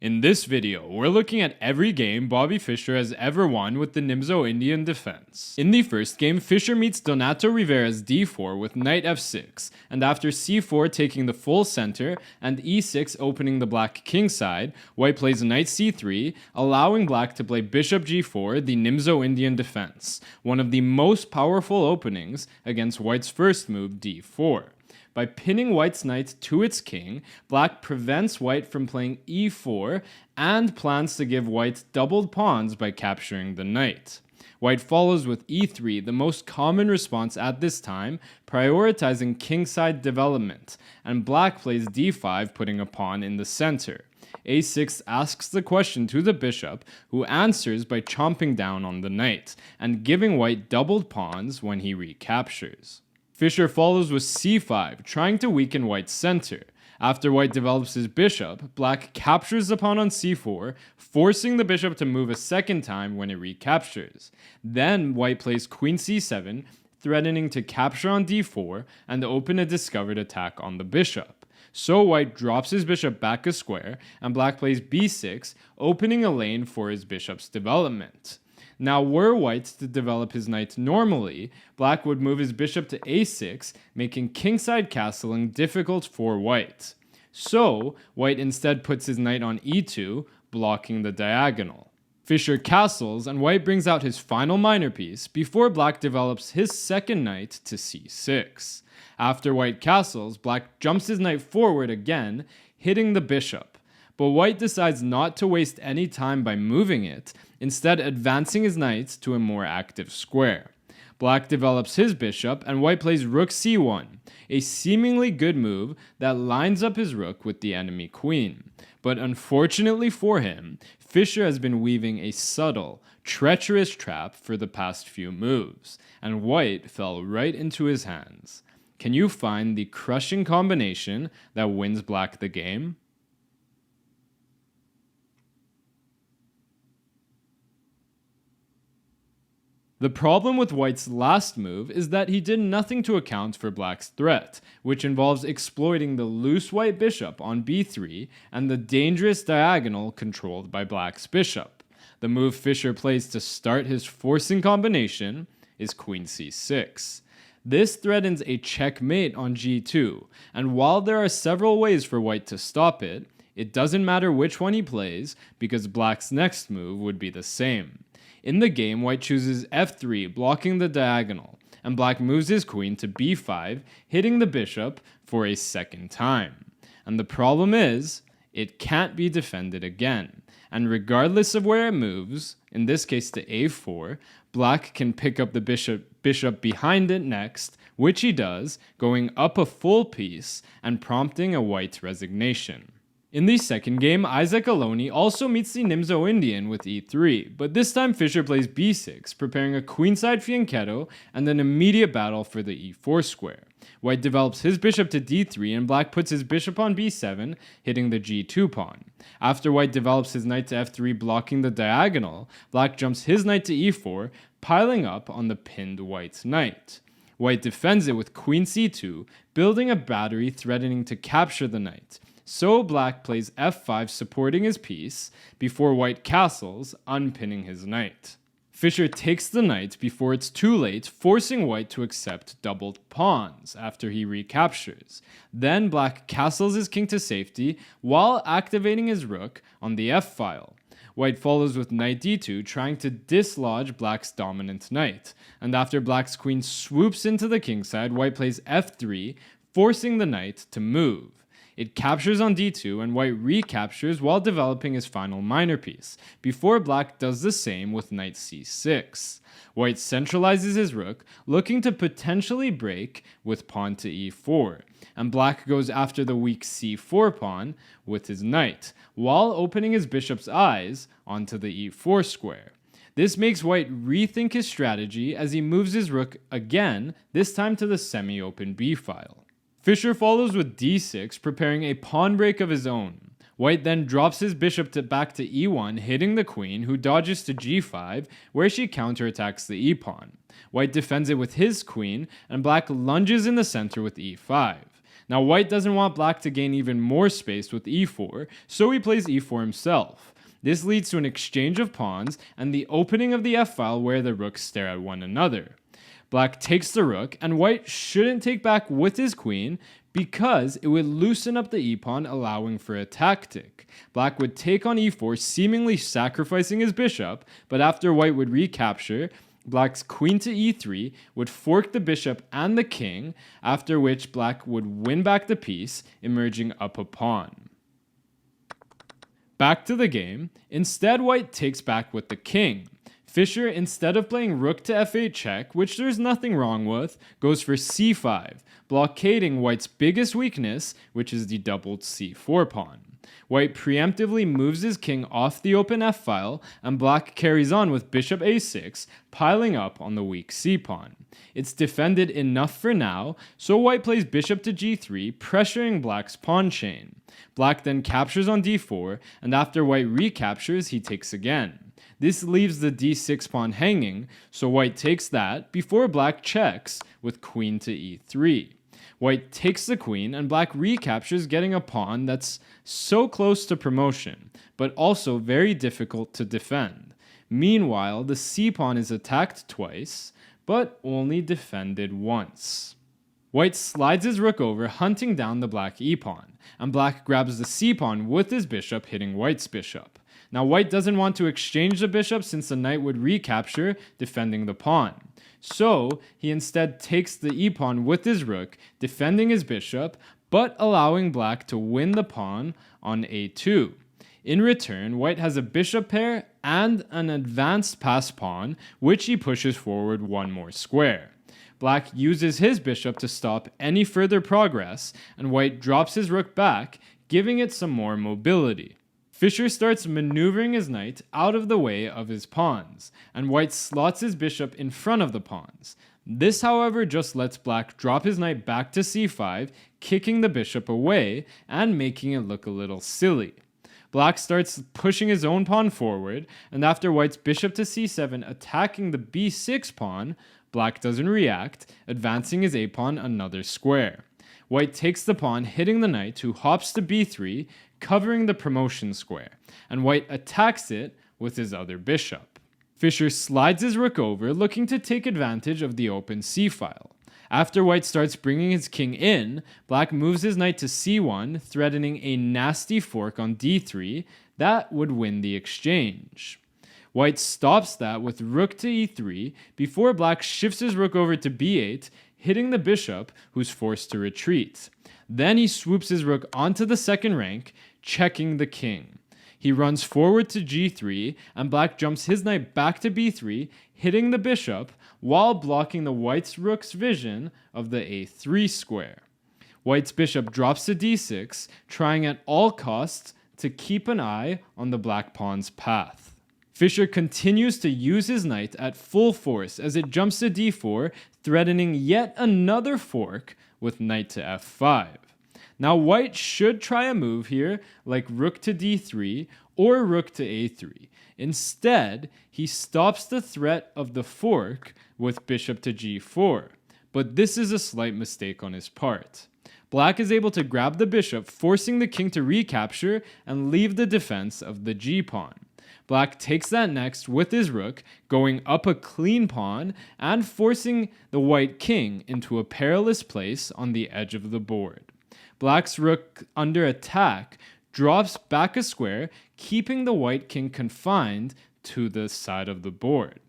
In this video, we're looking at every game Bobby Fischer has ever won with the Nimzo-Indian Defense. In the first game, Fischer meets Donato Rivera's d4 with knight f6, and after c4 taking the full center and e6 opening the black king side, white plays knight c3, allowing black to play bishop g4, the Nimzo-Indian Defense, one of the most powerful openings against white's first move d4. By pinning white's knight to its king, black prevents white from playing e4 and plans to give white doubled pawns by capturing the knight. White follows with e3, the most common response at this time, prioritizing kingside development, and black plays d5, putting a pawn in the center. a6 asks the question to the bishop, who answers by chomping down on the knight, and giving white doubled pawns when he recaptures. Fischer follows with c5, trying to weaken white's center. After white develops his bishop, black captures the pawn on c4, forcing the bishop to move a second time when it recaptures. Then white plays queen c7, threatening to capture on d4 and open a discovered attack on the bishop. So white drops his bishop back a square, and black plays b6, opening a lane for his bishop's development. Now, were white to develop his knight normally, black would move his bishop to a6, making kingside castling difficult for white. So, white instead puts his knight on e2, blocking the diagonal. Fischer castles, and white brings out his final minor piece before black develops his second knight to c6. After white castles, black jumps his knight forward again, hitting the bishop. But white decides not to waste any time by moving it, instead advancing his knight to a more active square. Black develops his bishop, and white plays rook c1, a seemingly good move that lines up his rook with the enemy queen. But unfortunately for him, Fischer has been weaving a subtle, treacherous trap for the past few moves, and white fell right into his hands. Can you find the crushing combination that wins black the game? The problem with white's last move is that he did nothing to account for black's threat, which involves exploiting the loose white bishop on b3 and the dangerous diagonal controlled by black's bishop. The move Fischer plays to start his forcing combination is queen c6. This threatens a checkmate on g2, and while there are several ways for white to stop it, it doesn't matter which one he plays because black's next move would be the same. In the game, white chooses f3, blocking the diagonal, and black moves his queen to b5, hitting the bishop for a second time. And the problem is, it can't be defended again, and regardless of where it moves, in this case to a4, black can pick up the bishop behind it next, which he does, going up a full piece and prompting a white resignation. In the second game, Isaac Aloni also meets the Nimzo-Indian with e3, but this time Fischer plays b6, preparing a queenside fianchetto and an immediate battle for the e4 square. White develops his bishop to d3 and black puts his bishop on b7, hitting the g2 pawn. After white develops his knight to f3, blocking the diagonal, black jumps his knight to e4, piling up on the pinned white knight. White defends it with queen c2, building a battery threatening to capture the knight. So black plays f5, supporting his piece, before white castles, unpinning his knight. Fischer takes the knight before it's too late, forcing white to accept doubled pawns after he recaptures. Then black castles his king to safety, while activating his rook on the f-file. White follows with knight d2, trying to dislodge black's dominant knight. And after black's queen swoops into the kingside, white plays f3, forcing the knight to move. It captures on d2, and white recaptures while developing his final minor piece, before black does the same with knight c6. White centralizes his rook, looking to potentially break with pawn to e4, and black goes after the weak c4 pawn with his knight, while opening his bishop's eyes onto the e4 square. This makes white rethink his strategy as he moves his rook again, this time to the semi-open b-file. Fischer follows with d6, preparing a pawn break of his own. White then drops his bishop back to e1, hitting the queen, who dodges to g5, where she counterattacks the e-pawn. White defends it with his queen, and black lunges in the center with e5. Now white doesn't want black to gain even more space with e4, so he plays e4 himself. This leads to an exchange of pawns and the opening of the f-file where the rooks stare at one another. Black takes the rook, and white shouldn't take back with his queen because it would loosen up the e-pawn, allowing for a tactic. Black would take on e4, seemingly sacrificing his bishop, but after white would recapture, black's queen to e3 would fork the bishop and the king, after which black would win back the piece, emerging up a pawn. Back to the game, instead white takes back with the king. Fischer, instead of playing rook to f8 check, which there's nothing wrong with, goes for c5, blockading white's biggest weakness, which is the doubled c4 pawn. White preemptively moves his king off the open f-file, and black carries on with bishop a6, piling up on the weak c-pawn. It's defended enough for now, so white plays bishop to g3, pressuring black's pawn chain. Black then captures on d4, and after white recaptures, he takes again. This leaves the d6 pawn hanging, so white takes that before black checks with queen to e3. White takes the queen, and black recaptures, getting a pawn that's so close to promotion, but also very difficult to defend. Meanwhile, the c-pawn is attacked twice, but only defended once. White slides his rook over, hunting down the black e-pawn, and black grabs the c-pawn with his bishop, hitting white's bishop. Now white doesn't want to exchange the bishop since the knight would recapture, defending the pawn. So he instead takes the e-pawn with his rook, defending his bishop, but allowing black to win the pawn on a2. In return, white has a bishop pair and an advanced pass pawn, which he pushes forward one more square. Black uses his bishop to stop any further progress, and white drops his rook back, giving it some more mobility. Fischer starts maneuvering his knight out of the way of his pawns, and white slots his bishop in front of the pawns. This, however, just lets black drop his knight back to c5, kicking the bishop away and making it look a little silly. Black starts pushing his own pawn forward, and after white's bishop to c7 attacking the b6 pawn, black doesn't react, advancing his a-pawn another square. White takes the pawn, hitting the knight, who hops to b3, covering the promotion square, and white attacks it with his other bishop. Fischer slides his rook over, looking to take advantage of the open c-file. After white starts bringing his king in, black moves his knight to c1, threatening a nasty fork on d3 that would win the exchange. White stops that with rook to e3 before black shifts his rook over to b8, hitting the bishop, who's forced to retreat. Then he swoops his rook onto the second rank, checking the king. He runs forward to g3, and black jumps his knight back to b3, hitting the bishop while blocking the white's rook's vision of the a3 square. White's bishop drops to d6, trying at all costs to keep an eye on the black pawn's path. Fischer continues to use his knight at full force as it jumps to d4, threatening yet another fork with knight to f5. Now white should try a move here like rook to d3 or rook to a3. Instead, he stops the threat of the fork with bishop to g4, but this is a slight mistake on his part. Black is able to grab the bishop, forcing the king to recapture and leave the defense of the g-pawn. Black takes that next with his rook, going up a clean pawn and forcing the white king into a perilous place on the edge of the board. Black's rook, under attack, drops back a square, keeping the white king confined to the side of the board.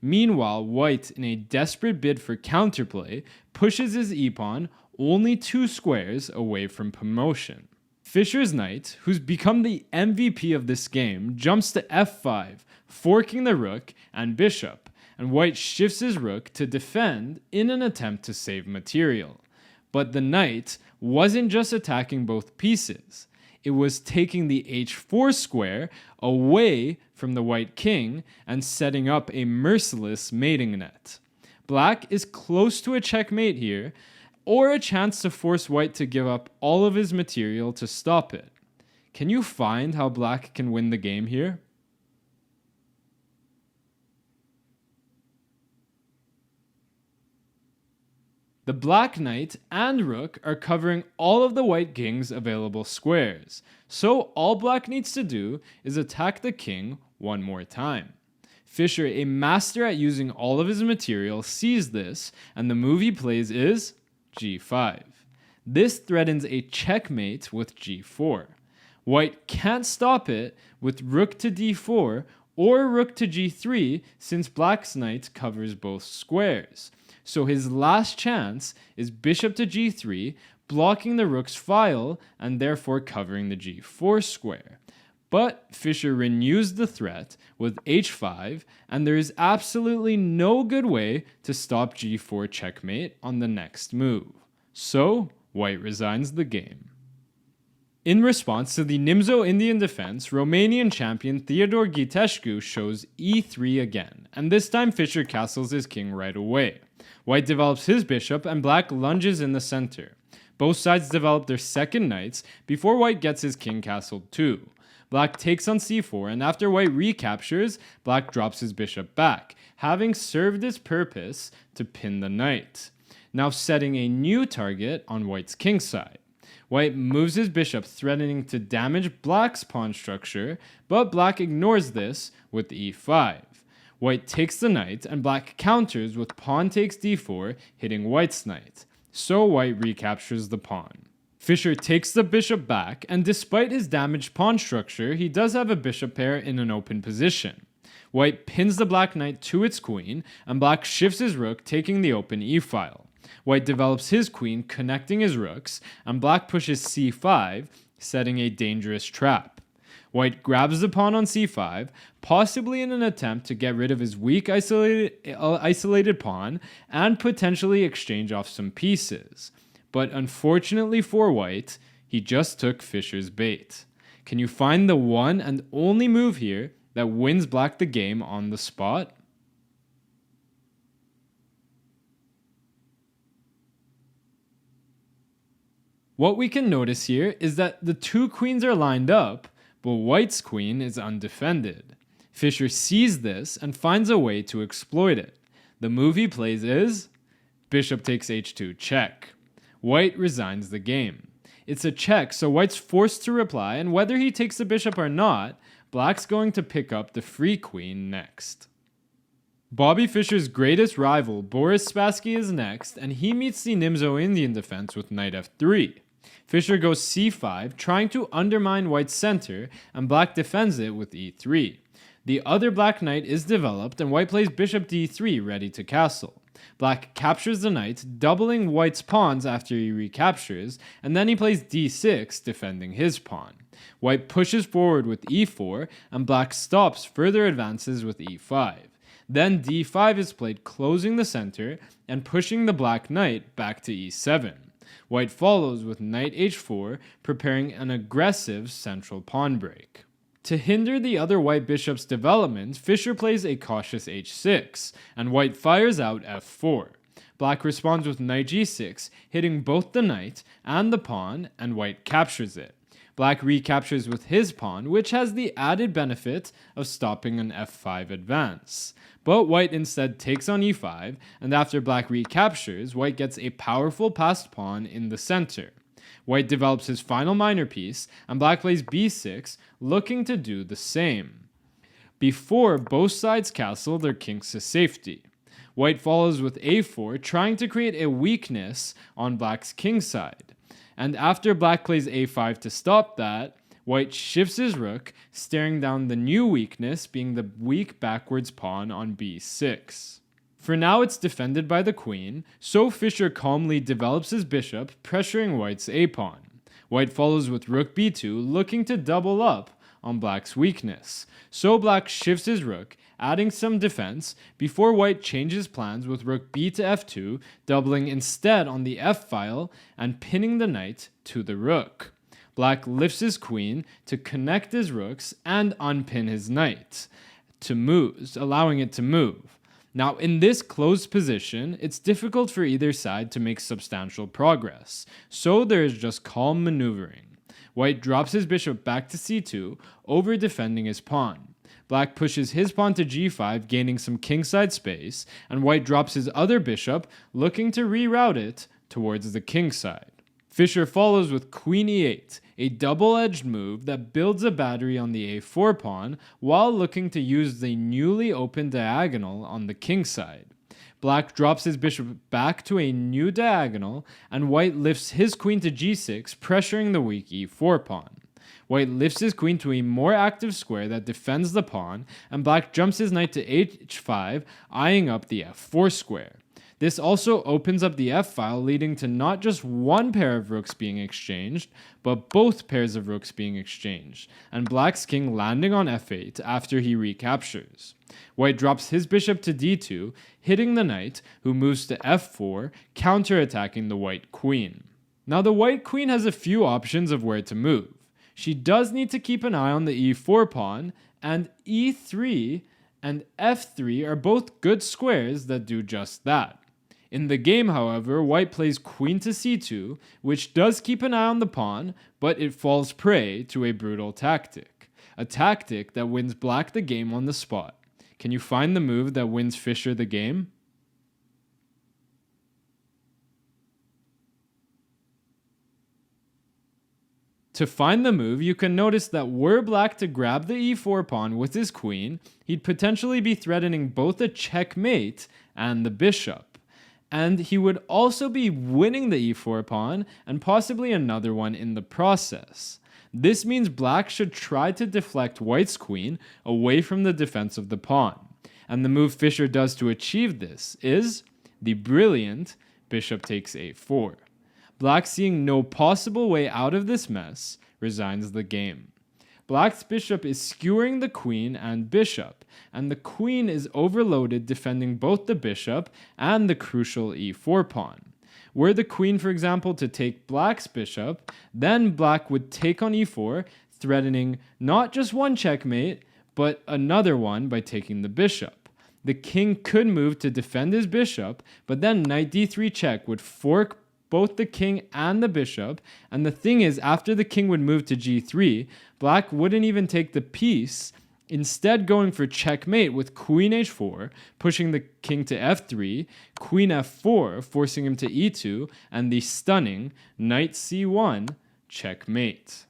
Meanwhile, white, in a desperate bid for counterplay, pushes his e-pawn only 2 squares away from promotion. Fischer's knight, who's become the MVP of this game, jumps to f5, forking the rook and bishop, and white shifts his rook to defend in an attempt to save material. But the knight wasn't just attacking both pieces. It was taking the h4 square away from the white king and setting up a merciless mating net. Black is close to a checkmate here, or a chance to force white to give up all of his material to stop it. Can you find how black can win the game here? The black knight and rook are covering all of the white king's available squares, so all black needs to do is attack the king one more time. Fischer, a master at using all of his material, sees this, and the move he plays is g5. This threatens a checkmate with g4. White can't stop it with rook to d4 or rook to g3 since black's knight covers both squares. So his last chance is bishop to g3, blocking the rook's file and therefore covering the g4 square. But Fischer renews the threat with h5, and there is absolutely no good way to stop g4 checkmate on the next move. So white resigns the game. In response to the Nimzo-Indian Defense, Romanian champion Theodor Ghitescu shows e3 again, and this time Fischer castles his king right away. White develops his bishop and black lunges in the center. Both sides develop their second knights before white gets his king castled too. Black takes on c4, and after white recaptures, black drops his bishop back, having served its purpose to pin the knight. Now setting a new target on white's king side. White moves his bishop, threatening to damage black's pawn structure, but black ignores this with e5. White takes the knight, and black counters with pawn takes d4, hitting white's knight. So white recaptures the pawn. Fischer takes the bishop back, and despite his damaged pawn structure, he does have a bishop pair in an open position. White pins the black knight to its queen, and black shifts his rook, taking the open e-file. White develops his queen, connecting his rooks, and black pushes c5, setting a dangerous trap. White grabs the pawn on c5, possibly in an attempt to get rid of his weak isolated pawn and potentially exchange off some pieces. But unfortunately for white, he just took Fischer's bait. Can you find the one and only move here that wins black the game on the spot? What we can notice here is that the two queens are lined up, but white's queen is undefended. Fischer sees this and finds a way to exploit it. The move he plays is bishop takes h2 check. White resigns the game. It's a check, so white's forced to reply, and whether he takes the bishop or not, black's going to pick up the free queen next. Bobby Fischer's greatest rival, Boris Spassky, is next, and he meets the Nimzo-Indian Defense with knight f3. Fischer goes c5, trying to undermine white's center, and black defends it with e3. The other black knight is developed, and white plays bishop d3 ready to castle. Black captures the knight, doubling white's pawns after he recaptures, and then he plays d6, defending his pawn. White pushes forward with e4, and black stops further advances with e5. Then d5 is played, closing the center and pushing the black knight back to e7. White follows with knight h4, preparing an aggressive central pawn break. To hinder the other white bishop's development, Fischer plays a cautious h6, and white fires out f4. Black responds with knight g6, hitting both the knight and the pawn, and white captures it. Black recaptures with his pawn, which has the added benefit of stopping an f5 advance. But white instead takes on e5, and after black recaptures, white gets a powerful passed pawn in the center. White develops his final minor piece, and black plays b6, looking to do the same. Before both sides castle their kings to safety. White follows with a4, trying to create a weakness on black's king side. And after black plays a5 to stop that, white shifts his rook, staring down the new weakness being the weak backwards pawn on b6. For now it's defended by the queen, so Fischer calmly develops his bishop, pressuring white's a-pawn. White follows with rook b2, looking to double up on black's weakness. So black shifts his rook, adding some defense, before white changes plans with rook b to f2, doubling instead on the f-file and pinning the knight to the rook. Black lifts his queen to connect his rooks and unpin his knight, allowing it to move. Now, in this closed position, it's difficult for either side to make substantial progress, so there is just calm maneuvering. White drops his bishop back to c2, over defending his pawn. black pushes his pawn to g5, gaining some kingside space, and white drops his other bishop, looking to reroute it towards the kingside. Fischer follows with queen e8, a double-edged move that builds a battery on the a4 pawn while looking to use the newly opened diagonal on the kingside. Black drops his bishop back to a new diagonal, and white lifts his queen to g6, pressuring the weak e4 pawn. White lifts his queen to a more active square that defends the pawn, and black jumps his knight to h5, eyeing up the f4 square. This also opens up the f-file, leading to not just one pair of rooks being exchanged, but both pairs of rooks being exchanged, and black's king landing on f8 after he recaptures. White drops his bishop to d2, hitting the knight, who moves to f4, counterattacking the white queen. Now the white queen has a few options of where to move. She does need to keep an eye on the e4 pawn, and e3 and f3 are both good squares that do just that. In the game, however, white plays queen to c2, which does keep an eye on the pawn, but it falls prey to a brutal tactic. A tactic that wins black the game on the spot. Can you find the move that wins Fischer the game? To find the move, you can notice that were black to grab the e4 pawn with his queen, he'd potentially be threatening both a checkmate and the bishop. And he would also be winning the e4 pawn and possibly another one in the process. This means black should try to deflect white's queen away from the defense of the pawn. And the move Fischer does to achieve this is the brilliant bishop takes a4. Black, seeing no possible way out of this mess, resigns the game. Black's bishop is skewering the queen and bishop, and the queen is overloaded defending both the bishop and the crucial e4 pawn. Were the queen, for example, to take black's bishop, then black would take on e4, threatening not just one checkmate, but another one by taking the bishop. The king could move to defend his bishop, but then knight d3 check would fork both the king and the bishop, and the thing is, after the king would move to g3, black wouldn't even take the piece, instead going for checkmate with queen h4, pushing the king to f3, queen f4, forcing him to e2, and the stunning knight c1 checkmate.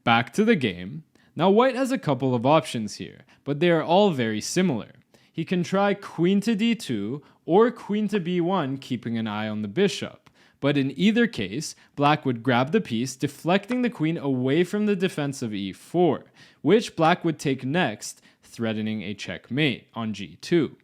Back to the game. Now white has a couple of options here, but they are all very similar. He can try queen to d2 or queen to b1, keeping an eye on the bishop. But in either case, black would grab the piece, deflecting the queen away from the defense of e4, which black would take next, threatening a checkmate on g2.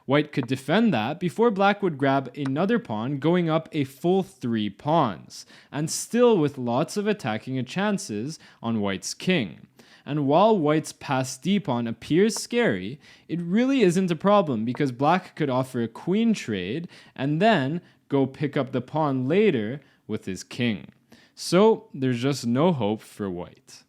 White could defend that before black would grab another pawn, going up a full 3 pawns, and still with lots of attacking chances on white's king. And while white's passed d pawn appears scary, it really isn't a problem because black could offer a queen trade and then go pick up the pawn later with his king. So there's just no hope for white.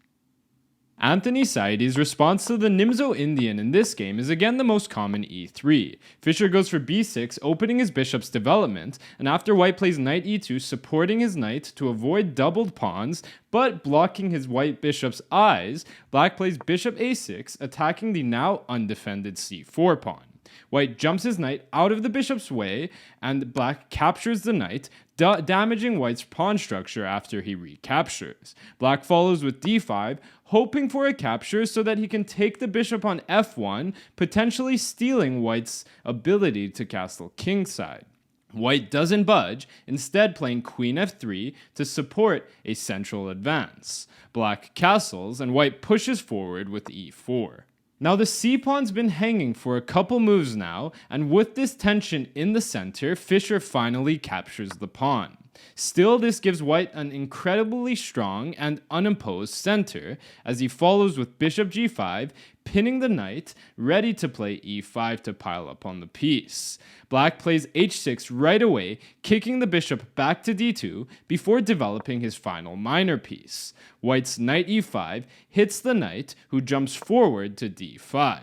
Anthony Saidi's response to the Nimzo-Indian in this game is again the most common e3. Fischer goes for b6, opening his bishop's development, and after white plays knight e2, supporting his knight to avoid doubled pawns, but blocking his white bishop's eyes, black plays bishop a6, attacking the now undefended c4 pawn. White jumps his knight out of the bishop's way, and black captures the knight, damaging white's pawn structure after he recaptures. Black follows with d5, hoping for a capture so that he can take the bishop on f1, potentially stealing white's ability to castle kingside. White doesn't budge, instead playing queen f3 to support a central advance. Black castles, and white pushes forward with e4. Now the c-pawn's been hanging for a couple moves now, and with this tension in the center, Fischer finally captures the pawn. Still, this gives white an incredibly strong and unopposed center, as he follows with bishop g5, pinning the knight, ready to play e5 to pile up on the piece. Black plays h6 right away, kicking the bishop back to d2 before developing his final minor piece. White's knight e5 hits the knight, who jumps forward to d5.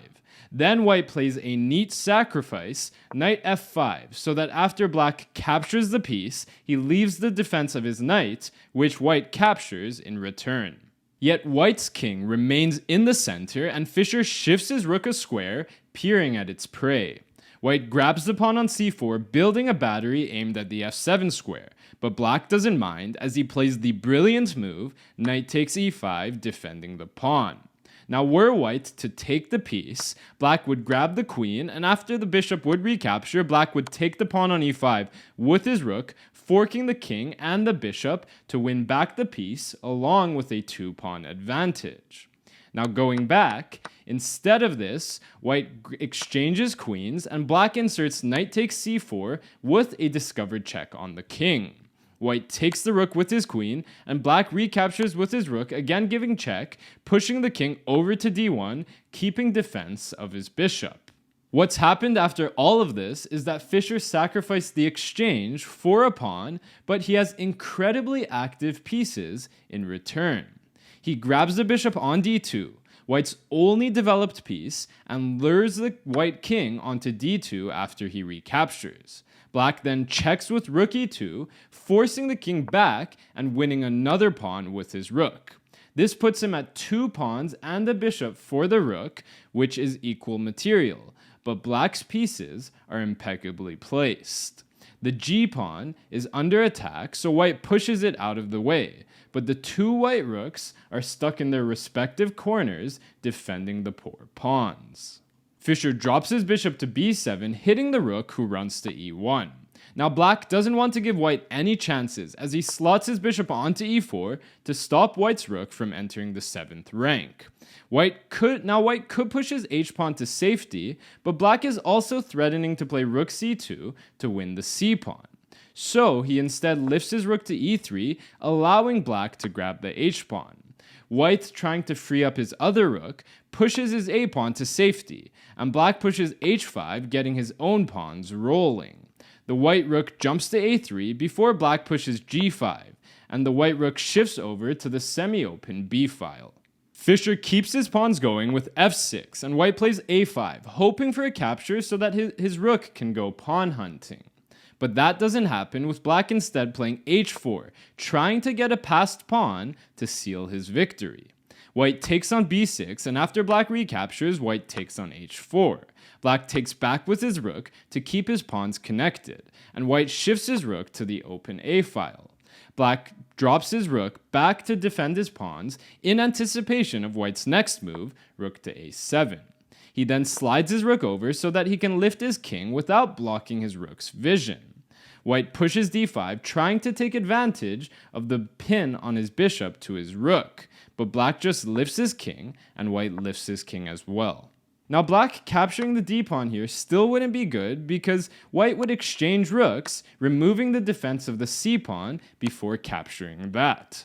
Then white plays a neat sacrifice, knight f5, so that after black captures the piece, he leaves the defense of his knight, which white captures in return. Yet white's king remains in the center and Fischer shifts his rook a square, peering at its prey. White grabs the pawn on c4, building a battery aimed at the f7 square, but black doesn't mind as he plays the brilliant move, knight takes e5, defending the pawn. Now were white to take the piece, black would grab the queen, and after the bishop would recapture, black would take the pawn on e5 with his rook, forking the king and the bishop to win back the piece along with a 2-pawn advantage. Now going back, instead of this, white exchanges queens and black inserts knight takes c4 with a discovered check on the king. White takes the rook with his queen and black recaptures with his rook, again giving check, pushing the king over to d1, keeping defense of his bishop. What's happened after all of this is that Fischer sacrificed the exchange for a pawn, but he has incredibly active pieces in return. He grabs the bishop on d2, white's only developed piece, and lures the white king onto d2 after he recaptures. Black then checks with rook e2, forcing the king back and winning another pawn with his rook. This puts him at 2 pawns and a bishop for the rook, which is equal material, but black's pieces are impeccably placed. The g-pawn is under attack, so white pushes it out of the way, but the 2 white rooks are stuck in their respective corners, defending the poor pawns. Fischer drops his bishop to b7, hitting the rook who runs to e1. Now black doesn't want to give white any chances as he slots his bishop onto e4 to stop white's rook from entering the 7th rank. White could push his h-pawn to safety, but black is also threatening to play rook c2 to win the c-pawn. So he instead lifts his rook to e3, allowing black to grab the h-pawn. White, trying to free up his other rook, pushes his a-pawn to safety, and black pushes h5, getting his own pawns rolling. The white rook jumps to a3 before black pushes g5, and the white rook shifts over to the semi-open b file. Fischer keeps his pawns going with f6, and white plays a5, hoping for a capture so that his rook can go pawn hunting. But that doesn't happen, with black instead playing h4, trying to get a passed pawn to seal his victory. White takes on b6, and after black recaptures, white takes on h4. Black takes back with his rook to keep his pawns connected, and white shifts his rook to the open a file. Black drops his rook back to defend his pawns in anticipation of white's next move, rook to a7. He then slides his rook over so that he can lift his king without blocking his rook's vision. White pushes d5, trying to take advantage of the pin on his bishop to his rook, but black just lifts his king, and white lifts his king as well. Now black capturing the d-pawn here still wouldn't be good because white would exchange rooks, removing the defense of the c-pawn before capturing that.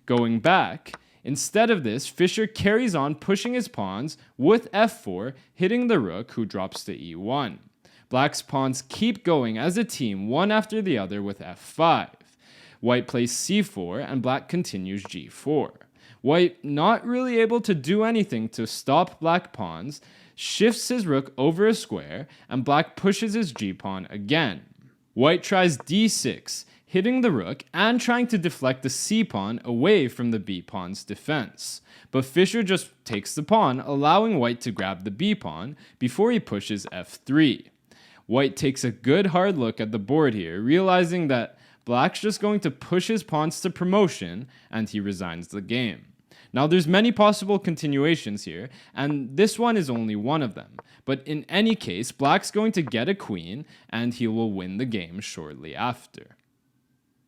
Going back, instead of this, Fischer carries on pushing his pawns with f4, hitting the rook who drops to e1. Black's pawns keep going as a team, one after the other with f5. White plays c4 and black continues g4. White, not really able to do anything to stop black pawns, shifts his rook over a square, and black pushes his g-pawn again. White tries d6, hitting the rook and trying to deflect the c-pawn away from the b-pawn's defense. But Fischer just takes the pawn, allowing white to grab the b-pawn before he pushes f3. White takes a good hard look at the board here, realizing that black's just going to push his pawns to promotion, and he resigns the game. Now there's many possible continuations here, and this one is only one of them. But in any case, black's going to get a queen, and he will win the game shortly after.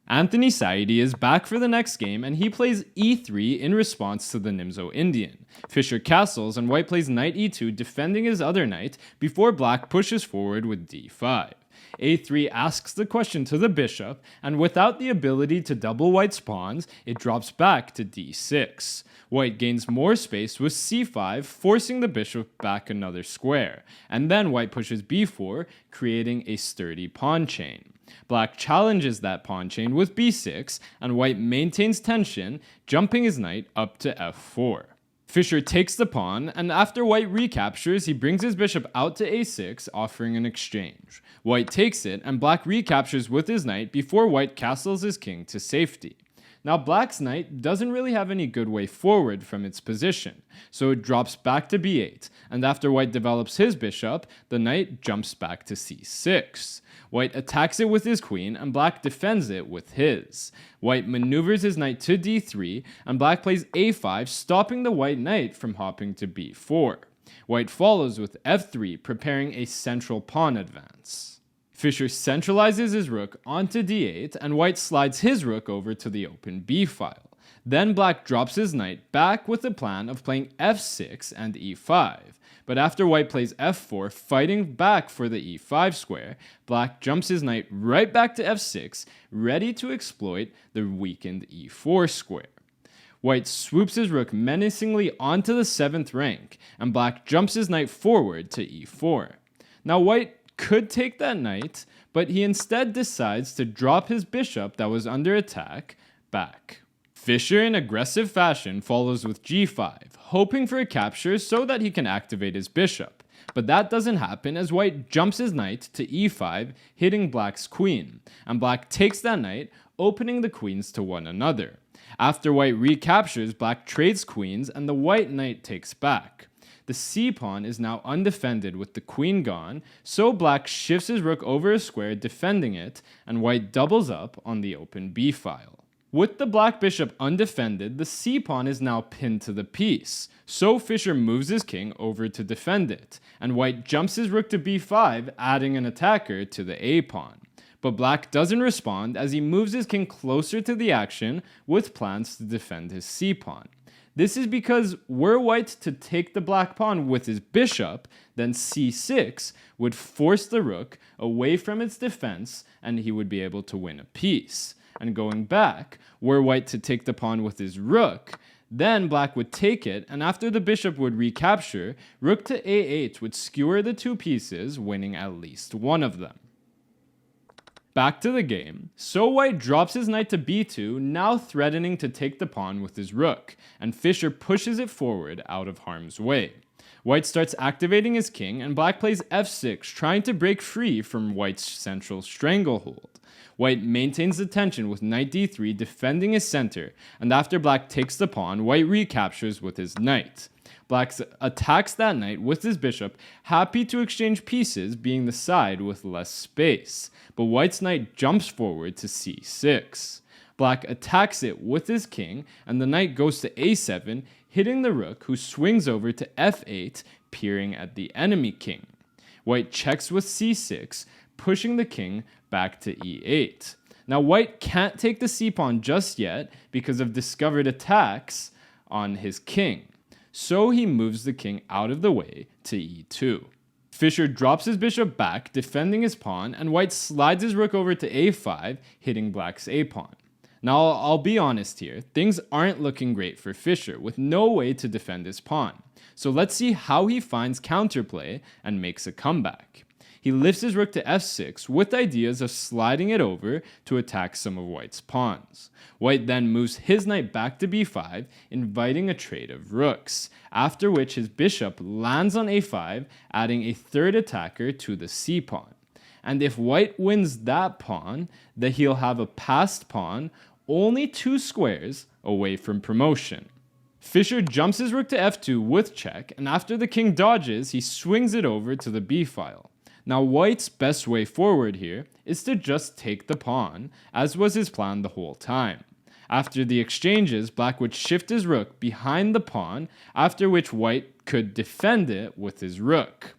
Anthony Saidi is back for the next game, and he plays e3 in response to the Nimzo-Indian. Fischer castles, and white plays knight e2, defending his other knight, before black pushes forward with d5. a3 asks the question to the bishop, and without the ability to double white's pawns, it drops back to d6. White gains more space with c5, forcing the bishop back another square, and then white pushes b4, creating a sturdy pawn chain. Black challenges that pawn chain with b6, and white maintains tension, jumping his knight up to f4. Fischer takes the pawn, and after white recaptures, he brings his bishop out to a6, offering an exchange. White takes it, and black recaptures with his knight before white castles his king to safety. Now black's knight doesn't really have any good way forward from its position, so it drops back to b8, and after white develops his bishop, the knight jumps back to c6. White attacks it with his queen, and black defends it with his. White maneuvers his knight to d3, and black plays a5, stopping the white knight from hopping to b4. White follows with f3, preparing a central pawn advance. Fischer centralizes his rook onto d8, and white slides his rook over to the open b file. Then black drops his knight back with the plan of playing f6 and e5. But after white plays f4, fighting back for the e5 square, black jumps his knight right back to f6, ready to exploit the weakened e4 square. White swoops his rook menacingly onto the 7th rank, and black jumps his knight forward to e4. Now white could take that knight, but he instead decides to drop his bishop that was under attack back. Fischer in aggressive fashion follows with g5, hoping for a capture so that he can activate his bishop. But that doesn't happen as white jumps his knight to e5, hitting black's queen, and black takes that knight, opening the queens to one another. After white recaptures, black trades queens, and the white knight takes back. The c-pawn is now undefended with the queen gone, so black shifts his rook over a square defending it, and white doubles up on the open b file. With the black bishop undefended, the c-pawn is now pinned to the piece, so Fischer moves his king over to defend it, and white jumps his rook to b5, adding an attacker to the a-pawn. But black doesn't respond as he moves his king closer to the action with plans to defend his c-pawn. This is because were white to take the black pawn with his bishop, then c6 would force the rook away from its defense and he would be able to win a piece. And going back, were white to take the pawn with his rook, then black would take it, and after the bishop would recapture, rook to a8 would skewer the two pieces, winning at least one of them. Back to the game, so white drops his knight to b2, now threatening to take the pawn with his rook, and Fischer pushes it forward out of harm's way. White starts activating his king, and black plays f6, trying to break free from white's central stranglehold. White maintains the tension with knight d3 defending his center, and after black takes the pawn, white recaptures with his knight. Black attacks that knight with his bishop, happy to exchange pieces, being the side with less space. But white's knight jumps forward to c6. Black attacks it with his king, and the knight goes to a7, hitting the rook, who swings over to f8, peering at the enemy king. White checks with c6, pushing the king back to e8. Now white can't take the c-pawn just yet because of discovered attacks on his king, so he moves the king out of the way to e2. Fischer drops his bishop back, defending his pawn, and white slides his rook over to a5, hitting black's a-pawn. Now I'll be honest here, things aren't looking great for Fischer, with no way to defend his pawn. So let's see how he finds counterplay and makes a comeback. He lifts his rook to f6 with ideas of sliding it over to attack some of white's pawns. White then moves his knight back to b5, inviting a trade of rooks, after which his bishop lands on a5, adding a third attacker to the c-pawn. And if white wins that pawn, then he'll have a passed pawn only 2 squares away from promotion. Fischer jumps his rook to f2 with check, and after the king dodges, he swings it over to the b file. Now white's best way forward here is to just take the pawn, as was his plan the whole time. After the exchanges, black would shift his rook behind the pawn, after which white could defend it with his rook.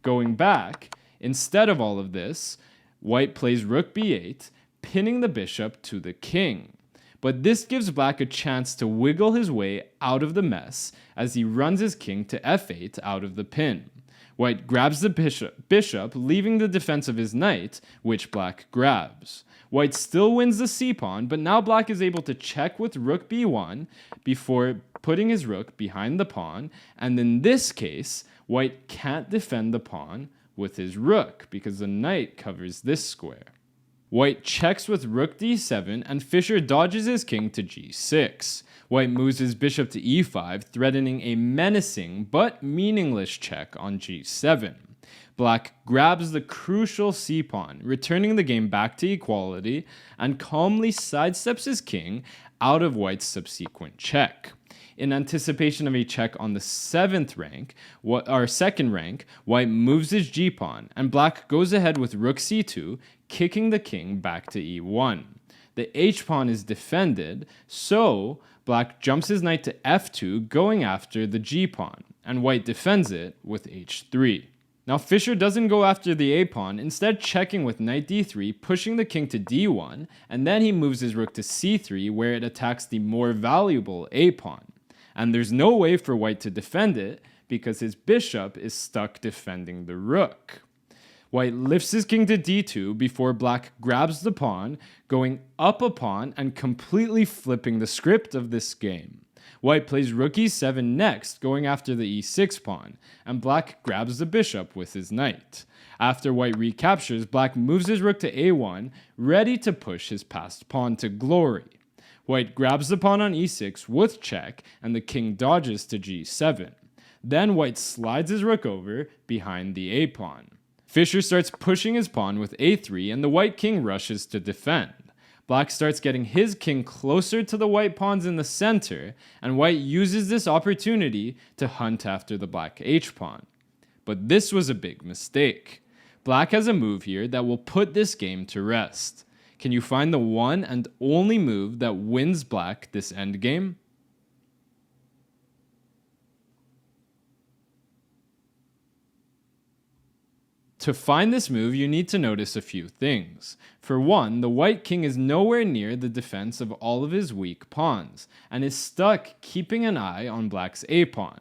Going back, instead of all of this, white plays rook b8, pinning the bishop to the king. But this gives black a chance to wiggle his way out of the mess as he runs his king to f8 out of the pin. White grabs the bishop, leaving the defense of his knight, which black grabs. White still wins the c-pawn, but now black is able to check with rook b1 before putting his rook behind the pawn, and in this case, white can't defend the pawn with his rook because the knight covers this square. White checks with rook d7, and Fischer dodges his king to g6. White moves his bishop to e5, threatening a menacing but meaningless check on g7. Black grabs the crucial c-pawn, returning the game back to equality, and calmly sidesteps his king, out of white's subsequent check. In anticipation of a check on the second rank, white moves his g-pawn, and black goes ahead with rook c2, kicking the king back to e1. The h-pawn is defended, so black jumps his knight to f2, going after the g-pawn, and white defends it with h3. Now Fischer doesn't go after the a-pawn, instead checking with knight d3, pushing the king to d1, and then he moves his rook to c3, where it attacks the more valuable a-pawn. And there's no way for white to defend it, because his bishop is stuck defending the rook. White lifts his king to d2 before black grabs the pawn, going up a pawn and completely flipping the script of this game. White plays rook e7 next, going after the e6 pawn, and black grabs the bishop with his knight. After white recaptures, black moves his rook to a1, ready to push his passed pawn to glory. White grabs the pawn on e6 with check, and the king dodges to g7. Then white slides his rook over behind the a-pawn. Fischer starts pushing his pawn with a3, and the white king rushes to defend. Black starts getting his king closer to the white pawns in the center, and white uses this opportunity to hunt after the black h-pawn. But this was a big mistake. Black has a move here that will put this game to rest. Can you find the one and only move that wins black this endgame? To find this move, you need to notice a few things. For one, the white king is nowhere near the defense of all of his weak pawns, and is stuck keeping an eye on black's a-pawn.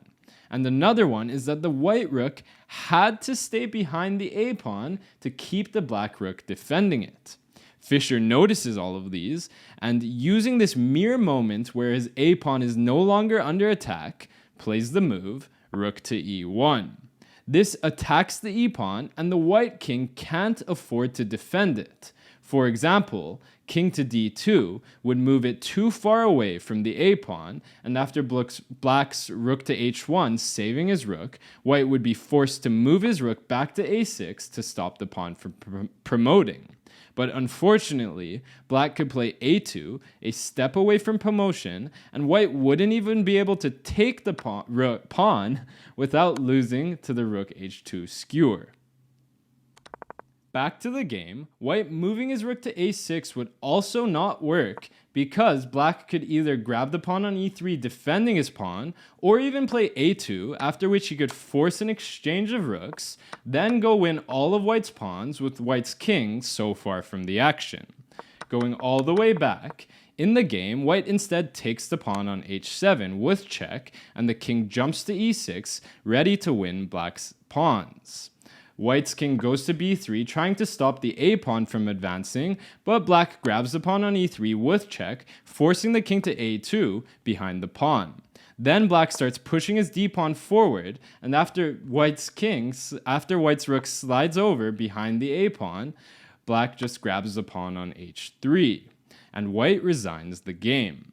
And another one is that the white rook had to stay behind the a-pawn to keep the black rook defending it. Fischer notices all of these, and using this mere moment where his a-pawn is no longer under attack, plays the move rook to e1. This attacks the e-pawn, and the white king can't afford to defend it. For example, king to d2 would move it too far away from the a-pawn, and after black's rook to h1 saving his rook, white would be forced to move his rook back to a6 to stop the pawn from promoting. But unfortunately, black could play a2, a step away from promotion, and white wouldn't even be able to take the pawn without losing to the rook h2 skewer. Back to the game, white moving his rook to a6 would also not work because black could either grab the pawn on e3 defending his pawn, or even play a2, after which he could force an exchange of rooks, then go win all of white's pawns with white's king so far from the action. Going all the way back, in the game, white instead takes the pawn on h7 with check, and the king jumps to e6, ready to win black's pawns. White's king goes to b3, trying to stop the a-pawn from advancing, but black grabs the pawn on e3 with check, forcing the king to a2 behind the pawn. Then black starts pushing his d-pawn forward, and after white's rook slides over behind the a-pawn, black just grabs the pawn on h3, and white resigns the game.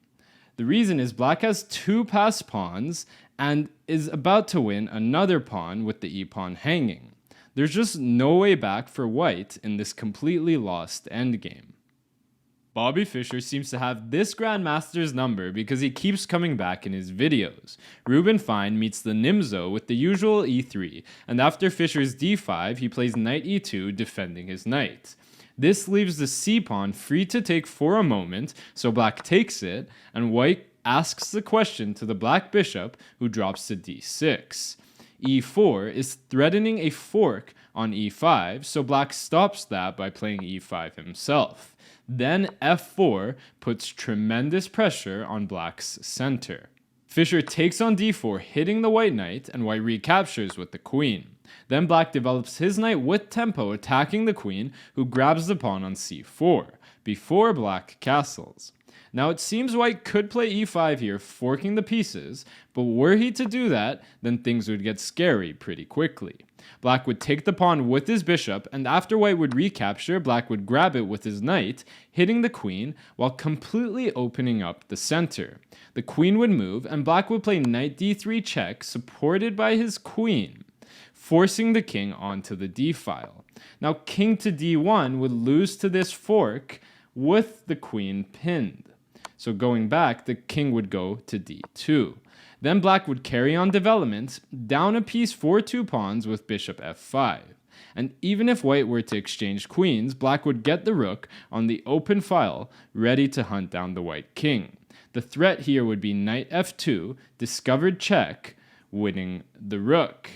The reason is black has two passed pawns, and is about to win another pawn with the e-pawn hanging. There's just no way back for white in this completely lost endgame. Bobby Fischer seems to have this grandmaster's number because he keeps coming back in his videos. Ruben Fine meets the Nimzo with the usual e3, and after Fischer's d5, he plays knight e2 defending his knight. This leaves the c-pawn free to take for a moment, so black takes it, and white asks the question to the black bishop, who drops to d6. e4 is threatening a fork on e5, so black stops that by playing e5 himself. Then f4 puts tremendous pressure on black's center. Fischer takes on d4, hitting the white knight, and white recaptures with the queen. Then black develops his knight with tempo, attacking the queen, who grabs the pawn on c4, before black castles. Now it seems white could play e5 here, forking the pieces, but were he to do that, then things would get scary pretty quickly. Black would take the pawn with his bishop, and after white would recapture, black would grab it with his knight, hitting the queen, while completely opening up the center. The queen would move, and black would play knight d3 check, supported by his queen, forcing the king onto the d-file. Now king to d1 would lose to this fork, with the queen pinned. So going back, the king would go to d2. Then black would carry on development, down a piece for 2 pawns with bishop f5. And even if white were to exchange queens, black would get the rook on the open file, ready to hunt down the white king. The threat here would be knight f2, discovered check, winning the rook.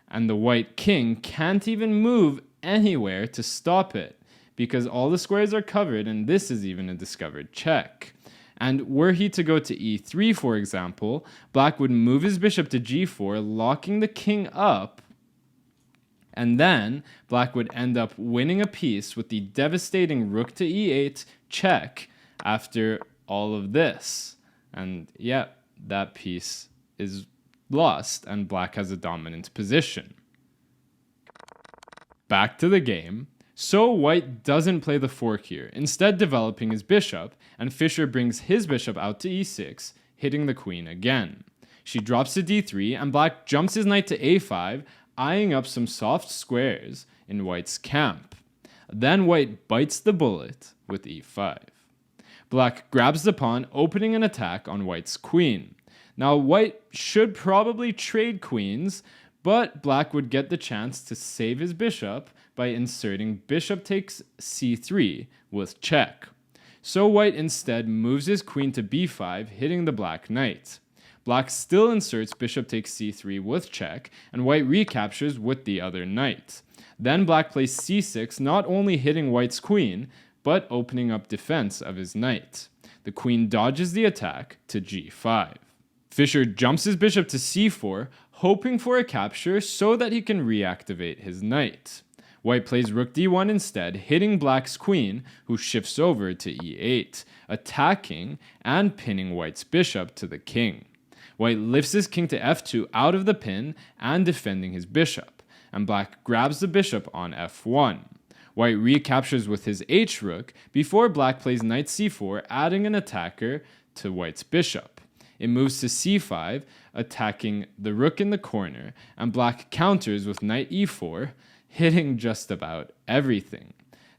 And the white king can't even move anywhere to stop it, because all the squares are covered and this is even a discovered check. And were he to go to e3, for example, black would move his bishop to g4, locking the king up, and then black would end up winning a piece with the devastating rook to e8 check after all of this. And yeah, that piece is lost and black has a dominant position. Back to the game. So white doesn't play the fork here, instead developing his bishop, and Fischer brings his bishop out to e6, hitting the queen again. She drops to d3, and black jumps his knight to a5, eyeing up some soft squares in white's camp. Then white bites the bullet with e5. Black grabs the pawn, opening an attack on white's queen. Now white should probably trade queens, but black would get the chance to save his bishop by inserting bishop takes c3 with check. So white instead moves his queen to b5, hitting the black knight. Black still inserts bishop takes c3 with check, and white recaptures with the other knight. Then black plays c6, not only hitting white's queen, but opening up defense of his knight. The queen dodges the attack to g5. Fischer jumps his bishop to c4, hoping for a capture so that he can reactivate his knight. White plays rook d1 instead, hitting black's queen, who shifts over to e8, attacking and pinning white's bishop to the king. White lifts his king to f2 out of the pin and defending his bishop, and black grabs the bishop on f1. White recaptures with his h-rook before black plays knight c4, adding an attacker to white's bishop. It moves to c5, attacking the rook in the corner, and black counters with knight e4, hitting just about everything.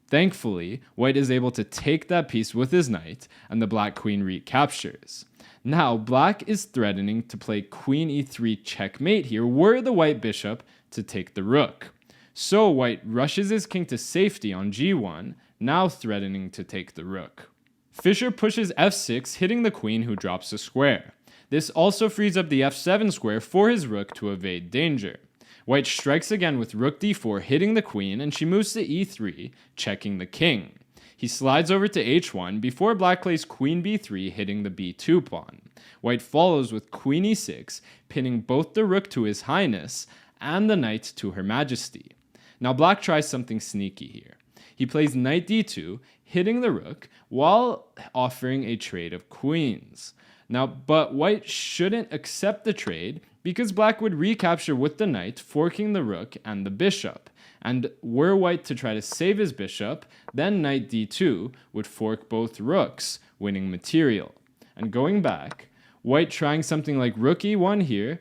Thankfully, white is able to take that piece with his knight, and the black queen recaptures. Now, black is threatening to play queen e3 checkmate here were the white bishop to take the rook. So white rushes his king to safety on g1, now threatening to take the rook. Fischer pushes f6, hitting the queen, who drops a square. This also frees up the f7 square for his rook to evade danger. White strikes again with rook d4, hitting the queen, and she moves to e3, checking the king. He slides over to h1 before black plays queen b3, hitting the b2 pawn. White follows with queen e6, pinning both the rook to his highness and the knight to her majesty. Now black tries something sneaky here. He plays knight d2, hitting the rook, while offering a trade of queens. But white shouldn't accept the trade, because black would recapture with the knight, forking the rook and the bishop. And were white to try to save his bishop, then knight d2 would fork both rooks, winning material. And going back, white trying something like rook e1 here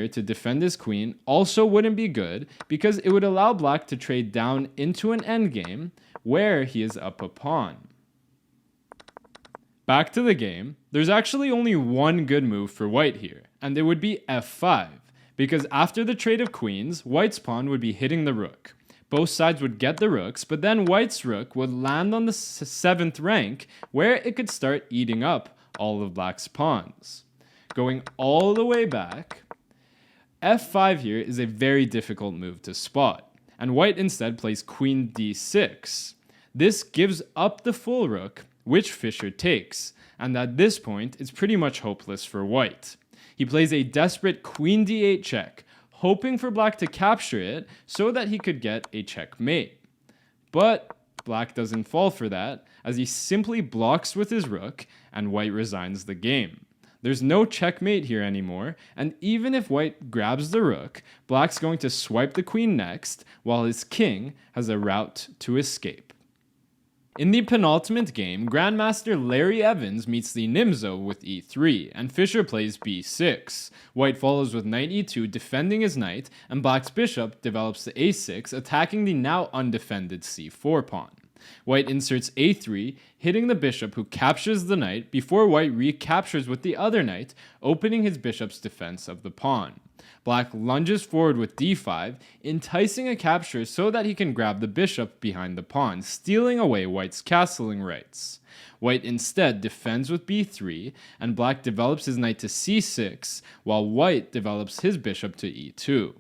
to defend his queen also wouldn't be good, because it would allow black to trade down into an endgame where he is up a pawn. Back to the game, there's actually only one good move for white here, and it would be f5, because after the trade of queens, white's pawn would be hitting the rook. Both sides would get the rooks, but then white's rook would land on the 7th rank, where it could start eating up all of black's pawns. Going all the way back, f5 here is a very difficult move to spot, and white instead plays queen d6. This gives up the full rook, which Fischer takes, and at this point it's pretty much hopeless for white. He plays a desperate queen d8 check, hoping for black to capture it so that he could get a checkmate. But black doesn't fall for that, as he simply blocks with his rook, and white resigns the game. There's no checkmate here anymore, and even if white grabs the rook, black's going to swipe the queen next, while his king has a route to escape. In the penultimate game, Grandmaster Larry Evans meets the Nimzo with e3, and Fischer plays b6. White follows with knight e2, defending his knight, and black's bishop develops to a6, attacking the now undefended c4 pawn. White inserts a3, hitting the bishop who captures the knight before white recaptures with the other knight, opening his bishop's defense of the pawn. Black lunges forward with d5, enticing a capture so that he can grab the bishop behind the pawn, stealing away white's castling rights. White instead defends with b3, and black develops his knight to c6, while white develops his bishop to e2.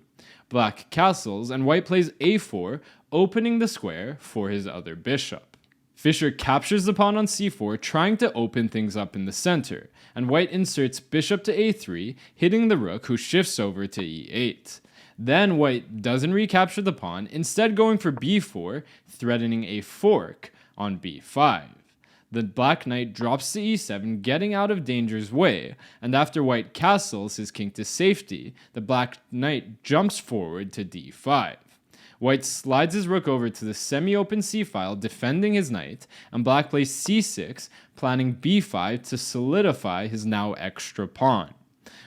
Black castles, and white plays a4, opening the square for his other bishop. Fischer captures the pawn on c4, trying to open things up in the center, and white inserts bishop to a3, hitting the rook who shifts over to e8. Then white doesn't recapture the pawn, instead going for b4, threatening a fork on b5. The black knight drops to e7, getting out of danger's way, and after white castles his king to safety, the black knight jumps forward to d5. White slides his rook over to the semi-open c-file, defending his knight, and black plays c6, planning b5 to solidify his now extra pawn.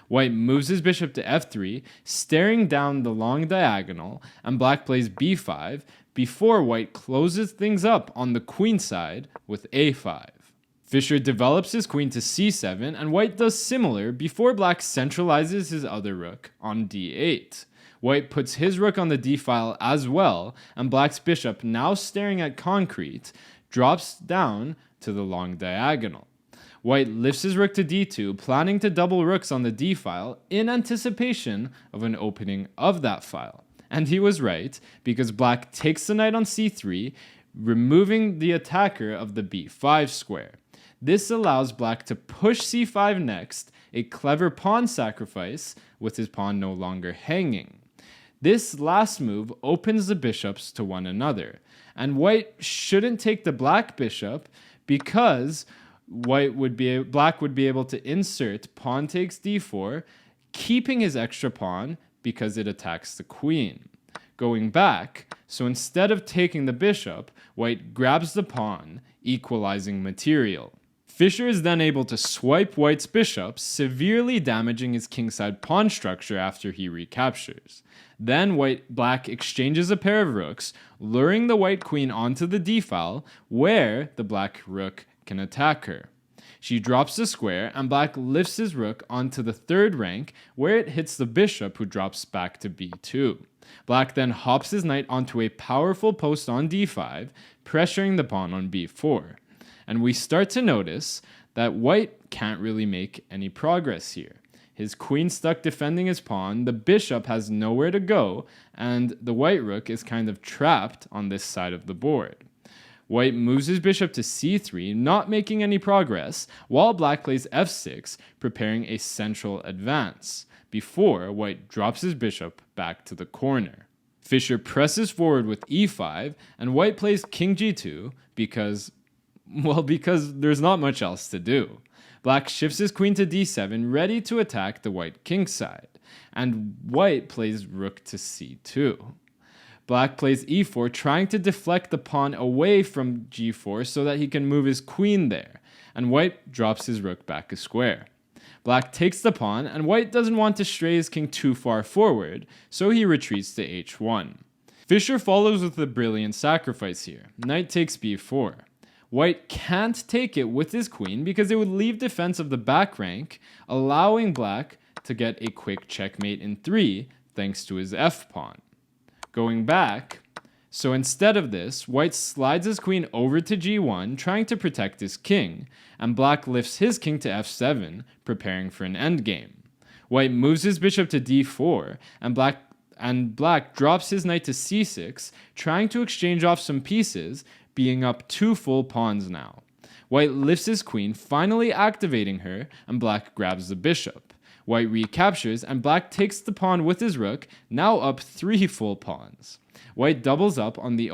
White moves his bishop to f3, staring down the long diagonal, and black plays b5, before white closes things up on the queen side with a5. Fischer develops his queen to c7, and white does similar before black centralizes his other rook on d8. White puts his rook on the d-file as well, and black's bishop, now staring at concrete, drops down to the long diagonal. White lifts his rook to d2, planning to double rooks on the d-file in anticipation of an opening of that file. And he was right, because black takes the knight on c3, removing the attacker of the b5 square. This allows black to push c5 next, a clever pawn sacrifice with his pawn no longer hanging. This last move opens the bishops to one another, and white shouldn't take the black bishop because black would be able to insert pawn takes d4, keeping his extra pawn because it attacks the queen. Going back, so instead of taking the bishop, white grabs the pawn, equalizing material. Fischer is then able to swipe white's bishop, severely damaging his kingside pawn structure after he recaptures. Then black exchanges a pair of rooks, luring the white queen onto the d-file, where the black rook can attack her. She drops the square, and black lifts his rook onto the third rank, where it hits the bishop, who drops back to b2. Black then hops his knight onto a powerful post on d5, pressuring the pawn on b4. And we start to notice that white can't really make any progress here. His queen stuck defending his pawn, the bishop has nowhere to go, and the white rook is kind of trapped on this side of the board. White moves his bishop to c3, not making any progress, while black plays f6, preparing a central advance, before white drops his bishop back to the corner. Fischer presses forward with e5, and white plays king g2 because there's not much else to do. Black shifts his queen to d7, ready to attack the white king side, and white plays rook to c2. Black plays e4, trying to deflect the pawn away from g4 so that he can move his queen there, and white drops his rook back a square. Black takes the pawn, and white doesn't want to stray his king too far forward, so he retreats to h1. Fischer follows with a brilliant sacrifice here. Knight takes b4. White can't take it with his queen because it would leave defense of the back rank, allowing black to get a quick checkmate in 3 thanks to his f-pawn. Going back, so instead of this, white slides his queen over to g1, trying to protect his king, and black lifts his king to f7, preparing for an endgame. White moves his bishop to d4, and black drops his knight to c6, trying to exchange off some pieces, being up 2 full pawns now. White lifts his queen, finally activating her, and black grabs the bishop. White recaptures, and black takes the pawn with his rook, now up 3 full pawns. White doubles up on the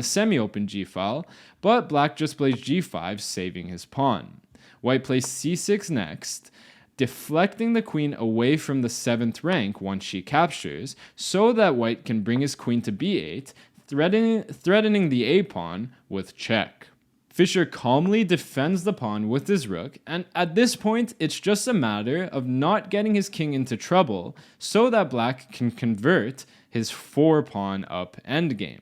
semi-open g-file, but black just plays g5, saving his pawn. White plays c6 next, deflecting the queen away from the 7th rank once she captures, so that white can bring his queen to b8, threatening the a-pawn with check. Fischer calmly defends the pawn with his rook, and at this point it's just a matter of not getting his king into trouble so that black can convert his 4-pawn up endgame.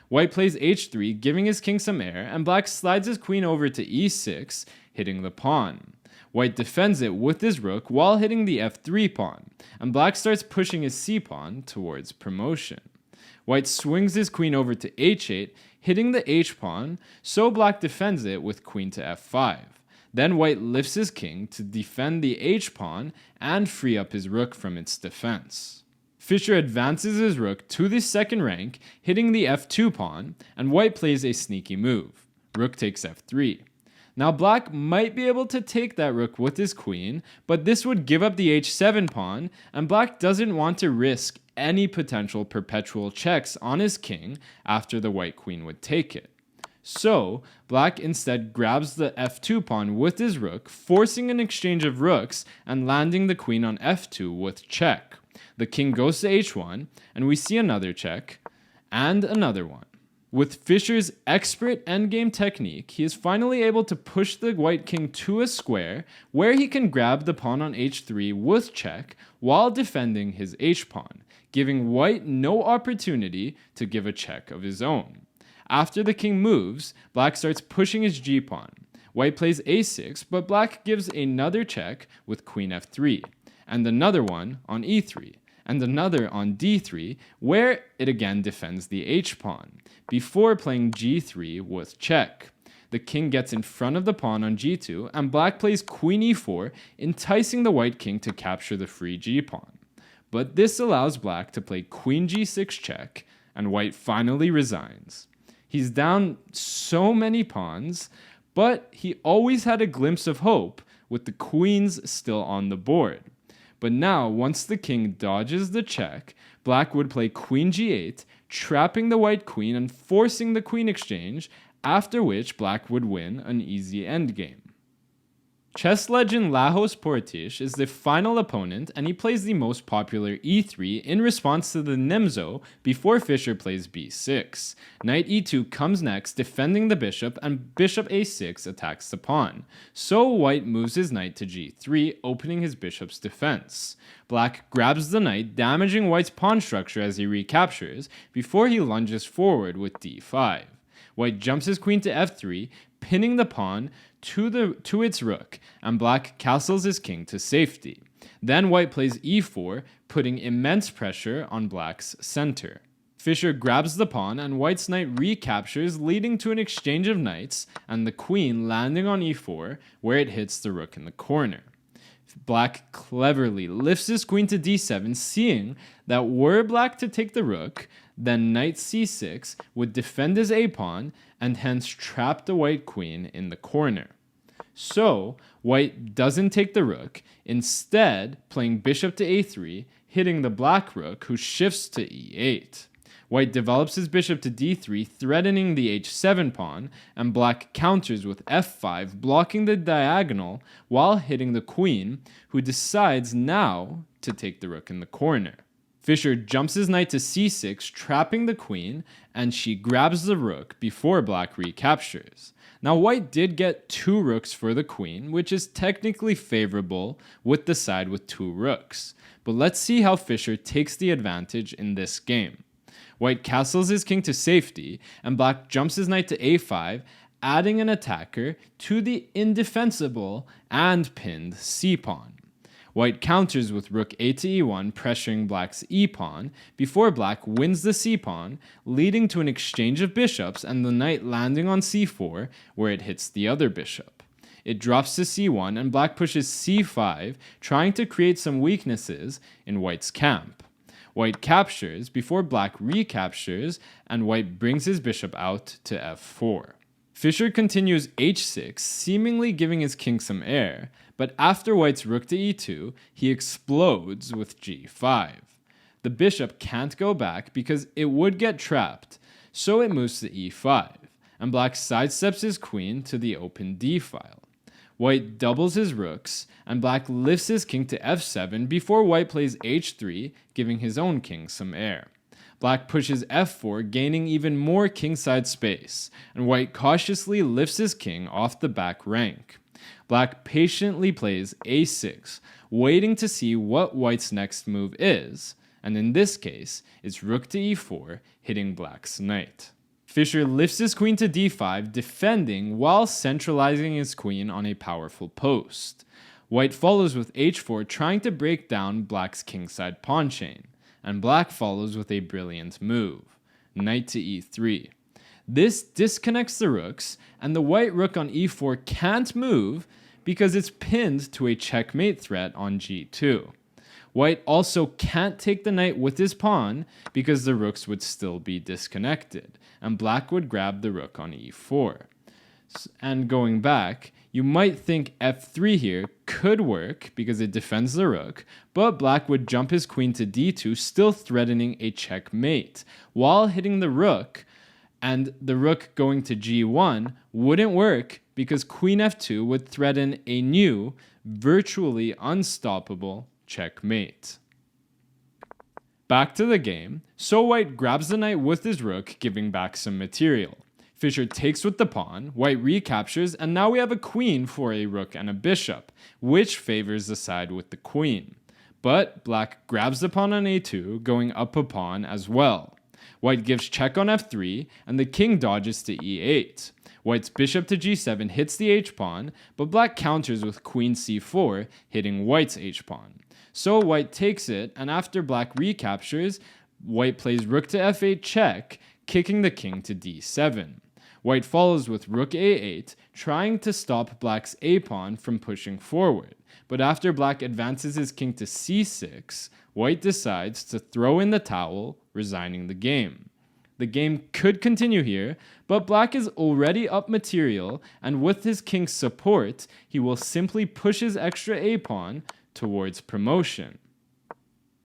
White plays h3, giving his king some air, and black slides his queen over to e6, hitting the pawn. White defends it with his rook while hitting the f3 pawn, and black starts pushing his c-pawn towards promotion. White swings his queen over to h8, hitting the h-pawn, so black defends it with queen to f5. Then white lifts his king to defend the h-pawn and free up his rook from its defense. Fischer advances his rook to the second rank, hitting the f2 pawn, and white plays a sneaky move. Rook takes f3. Now black might be able to take that rook with his queen, but this would give up the h7 pawn, and black doesn't want to risk any potential perpetual checks on his king after the white queen would take it. So, black instead grabs the f2 pawn with his rook, forcing an exchange of rooks and landing the queen on f2 with check. The king goes to h1, and we see another check, and another one. With Fischer's expert endgame technique, he is finally able to push the white king to a square where he can grab the pawn on h3 with check while defending his h-pawn, giving white no opportunity to give a check of his own. After the king moves, black starts pushing his g-pawn. White plays a6, but black gives another check with queen f3, and another one on e3, and another on d3, where it again defends the h-pawn, before playing g3 with check. The king gets in front of the pawn on g2, and black plays queen e4, enticing the white king to capture the free g-pawn. But this allows black to play queen g6 check, and white finally resigns. He's down so many pawns, but he always had a glimpse of hope with the queens still on the board. But now, once the king dodges the check, black would play queen g8, trapping the white queen and forcing the queen exchange, after which black would win an easy endgame. Chess legend Lajos Portish is the final opponent, and he plays the most popular e3 in response to the Nimzo before Fischer plays b6. Knight e2 comes next, defending the bishop, and bishop a6 attacks the pawn. So white moves his knight to g3, opening his bishop's defense. Black grabs the knight, damaging white's pawn structure as he recaptures, before he lunges forward with d5. White jumps his queen to f3, pinning the pawn to its rook, and black castles his king to safety. Then white plays e4, putting immense pressure on black's center. Fischer grabs the pawn, and white's knight recaptures, leading to an exchange of knights, and the queen landing on e4, where it hits the rook in the corner. Black cleverly lifts his queen to d7, seeing that were black to take the rook, then knight c6 would defend his a-pawn and hence trap the white queen in the corner. So, white doesn't take the rook, instead playing bishop to a3, hitting the black rook, who shifts to e8. White develops his bishop to d3, threatening the h7 pawn, and black counters with f5, blocking the diagonal while hitting the queen, who decides now to take the rook in the corner. Fischer jumps his knight to c6, trapping the queen, and she grabs the rook before black recaptures. Now white did get 2 rooks for the queen, which is technically favorable with the side with 2 rooks. But let's see how Fischer takes the advantage in this game. White castles his king to safety, and black jumps his knight to a5, adding an attacker to the indefensible and pinned c-pawn. White counters with rook a to e1, pressuring black's e-pawn, before black wins the c-pawn, leading to an exchange of bishops and the knight landing on c4, where it hits the other bishop. It drops to c1, and black pushes c5, trying to create some weaknesses in white's camp. White captures before black recaptures, and white brings his bishop out to f4. Fischer continues h6, seemingly giving his king some air, but after white's rook to e2, he explodes with g5. The bishop can't go back because it would get trapped, so it moves to e5, and black sidesteps his queen to the open d file. White doubles his rooks, and black lifts his king to f7 before white plays h3, giving his own king some air. Black pushes f4, gaining even more kingside space, and white cautiously lifts his king off the back rank. Black patiently plays a6, waiting to see what white's next move is, and in this case, it's rook to e4, hitting black's knight. Fischer lifts his queen to d5, defending while centralizing his queen on a powerful post. White follows with h4, trying to break down black's kingside pawn chain, and black follows with a brilliant move, knight to e3. This disconnects the rooks, and the white rook on e4 can't move because it's pinned to a checkmate threat on g2. White also can't take the knight with his pawn because the rooks would still be disconnected, and black would grab the rook on e4. And going back, you might think f3 here could work because it defends the rook, but black would jump his queen to d2, still threatening a checkmate, while hitting the rook, and the rook going to g1 wouldn't work because queen f2 would threaten a new, virtually unstoppable checkmate. Back to the game, so white grabs the knight with his rook, giving back some material. Fischer takes with the pawn, white recaptures, and now we have a queen for a rook and a bishop, which favors the side with the queen. But black grabs the pawn on a2, going up a pawn as well. White gives check on f3, and the king dodges to e8. White's bishop to g7 hits the h-pawn, but black counters with queen c4, hitting white's h-pawn. So white takes it, and after black recaptures, white plays rook to f8 check, kicking the king to d7. White follows with rook a8, trying to stop black's a-pawn from pushing forward. But after black advances his king to c6, white decides to throw in the towel, resigning the game. The game could continue here, but black is already up material, and with his king's support, he will simply push his extra a-pawn towards promotion.